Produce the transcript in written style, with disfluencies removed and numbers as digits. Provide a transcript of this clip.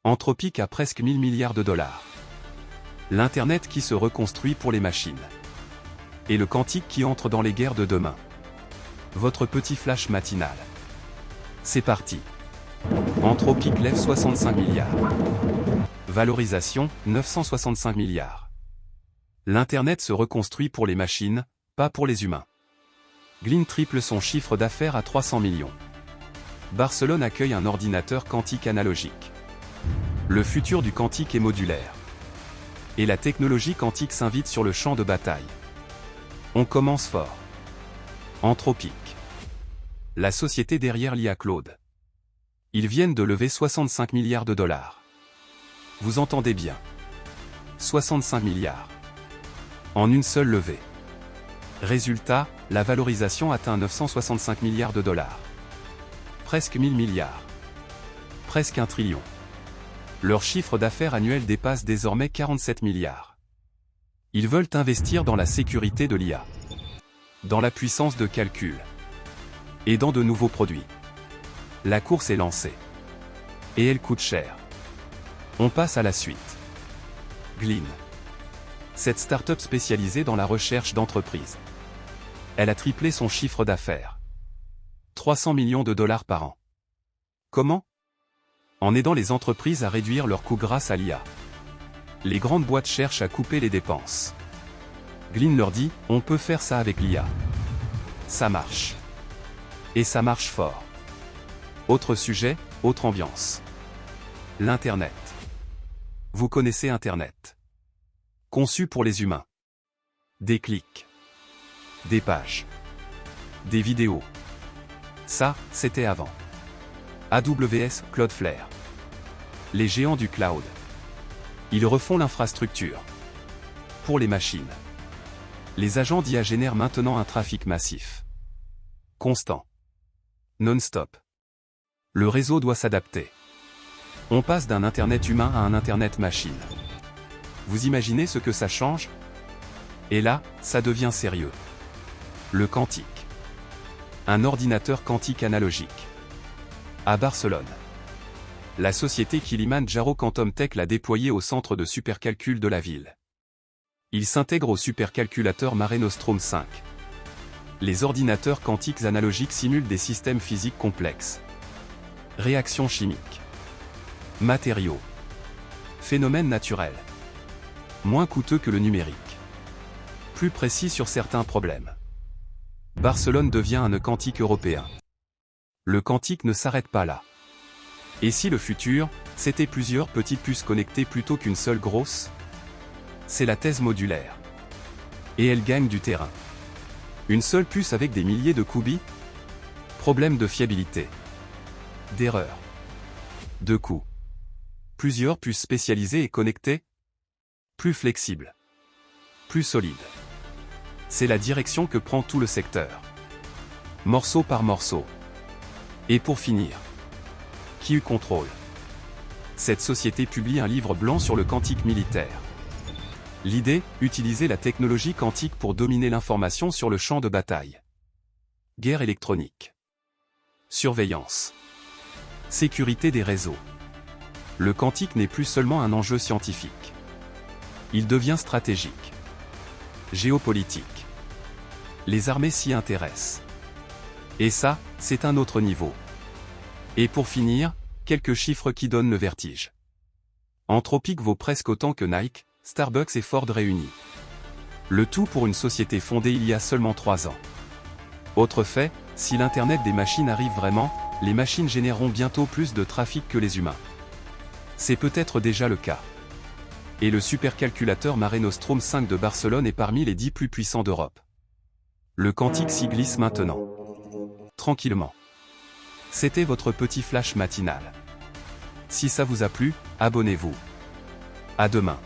Anthropic a presque 1000 milliards de dollars. L'Internet qui se reconstruit pour les machines. Et le quantique qui entre dans les guerres de demain. Votre petit flash matinal. C'est parti. Anthropic lève 65 milliards. Valorisation, 965 milliards. L'Internet se reconstruit pour les machines, pas pour les humains. Glean triple son chiffre d'affaires à 300 millions. Barcelone accueille un ordinateur quantique analogique. Le futur du quantique est modulaire. Et la technologie quantique s'invite sur le champ de bataille. On commence fort. Anthropic. La société derrière l'IA Claude. Ils viennent de lever 65 milliards de dollars. Vous entendez bien. 65 milliards. En une seule levée. Résultat, la valorisation atteint 965 milliards de dollars. Presque 1000 milliards. Presque 1 trillion. Leur chiffre d'affaires annuel dépasse désormais 47 milliards. Ils veulent investir dans la sécurité de l'IA. Dans la puissance de calcul. Et dans de nouveaux produits. La course est lancée. Et elle coûte cher. On passe à la suite. Glean. Cette start-up spécialisée dans la recherche d'entreprise. Elle a triplé son chiffre d'affaires. 300 millions de dollars par an. Comment? En aidant les entreprises à réduire leurs coûts grâce à l'IA. Les grandes boîtes cherchent à couper les dépenses. Glean leur dit, on peut faire ça avec l'IA. Ça marche. Et ça marche fort. Autre sujet, autre ambiance. L'Internet. Vous connaissez Internet. Conçu pour les humains. Des clics. Des pages. Des vidéos. Ça, c'était avant. AWS, Cloudflare. Les géants du cloud. Ils refont l'infrastructure. Pour les machines. Les agents d'IA génèrent maintenant un trafic massif. Constant. Non-stop. Le réseau doit s'adapter. On passe d'un Internet humain à un Internet machine. Vous imaginez ce que ça change? Et là, ça devient sérieux. Le quantique. Un ordinateur quantique analogique. À Barcelone. La société Kilimanjaro Quantum Tech l'a déployé au centre de supercalcul de la ville. Il s'intègre au supercalculateur Mare Nostrum 5. Les ordinateurs quantiques analogiques simulent des systèmes physiques complexes. Réactions chimiques. Matériaux. Phénomènes naturels. Moins coûteux que le numérique. Plus précis sur certains problèmes. Barcelone devient un nœud quantique européen. Le quantique ne s'arrête pas là. Et si le futur, c'était plusieurs petites puces connectées plutôt qu'une seule grosse? C'est la thèse modulaire. Et elle gagne du terrain. Une seule puce avec des milliers de qubits? Problème de fiabilité. D'erreur. De coût. Plusieurs puces spécialisées et connectées? Plus flexibles. Plus solides. C'est la direction que prend tout le secteur. Morceau par morceau. Et pour finir, qui contrôle? Cette société publie un livre blanc sur le quantique militaire. L'idée, utiliser la technologie quantique pour dominer l'information sur le champ de bataille. Guerre électronique. Surveillance. Sécurité des réseaux. Le quantique n'est plus seulement un enjeu scientifique. Il devient stratégique. Géopolitique. Les armées s'y intéressent. Et ça, c'est un autre niveau. Et pour finir, quelques chiffres qui donnent le vertige. Anthropic vaut presque autant que Nike, Starbucks et Ford réunis. Le tout pour une société fondée il y a seulement 3 ans. Autre fait, si l'Internet des machines arrive vraiment, les machines généreront bientôt plus de trafic que les humains. C'est peut-être déjà le cas. Et le supercalculateur Mare Nostrum 5 de Barcelone est parmi les 10 plus puissants d'Europe. Le quantique s'y glisse maintenant. Tranquillement. C'était votre petit flash matinal. Si ça vous a plu, abonnez-vous. À demain.